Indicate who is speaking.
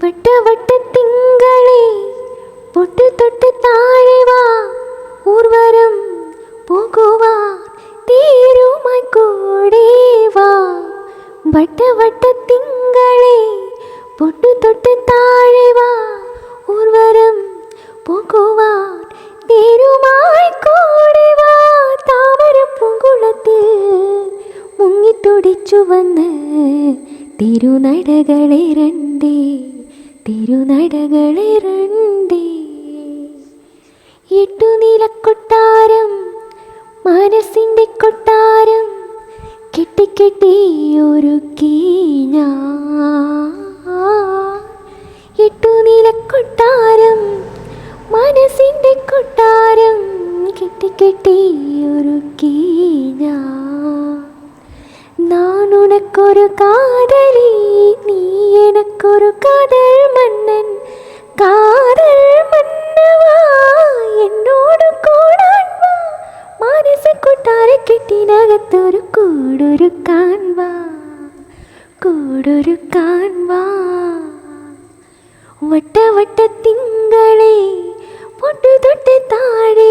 Speaker 1: വട്ട വട്ട തിങ്കളെ പൊട്ട് തൊട്ട് താഴെ വാ, ഊർവരം പോകുവാൻ തീരുമായി കൂടെ വാ. വട്ട വട്ട തിങ്കളെ പൊട്ട് തൊട്ട് താഴെ വാ, ഊർവരം പോകുവാൻ തീരുമായി കൂടെ വാ. താമര പൂങ്കുളത്തിൽ മുങ്ങിത്തുടിച്ചു വന്ന് തിരുനടകളെ രണ്ടേ, തിരുനടകളെ രണ്ടേ. എട്ടുനിലക്കൊട്ടാരം മനസ്സിൻ്റെ കൊട്ടാരം കെട്ടിക്കെട്ടി ഒരുക്കി ഞാൻ. എട്ടുനിലക്കൊട്ടാരം മനസ്സിൻ്റെ കൊട്ടാരം കെട്ടിക്കെട്ടി ഒരുക്കി ഞാൻ. நான் உனக்கொரு காதலி, நீ எனக்கொரு காதல் மன்னன். காதல் மன்னவா എന്നോട് കൂടാൻ വാ, മാനസ കൊട്ടാര കെട്ടിനകത്തൊരു കൂടൊരുക്കാൻ വാ, കൂടൊരുക്കാൻ വാ. വട്ട വട്ട തിങ്കളെ പൊട്ടു തൊട്ട് താഴെ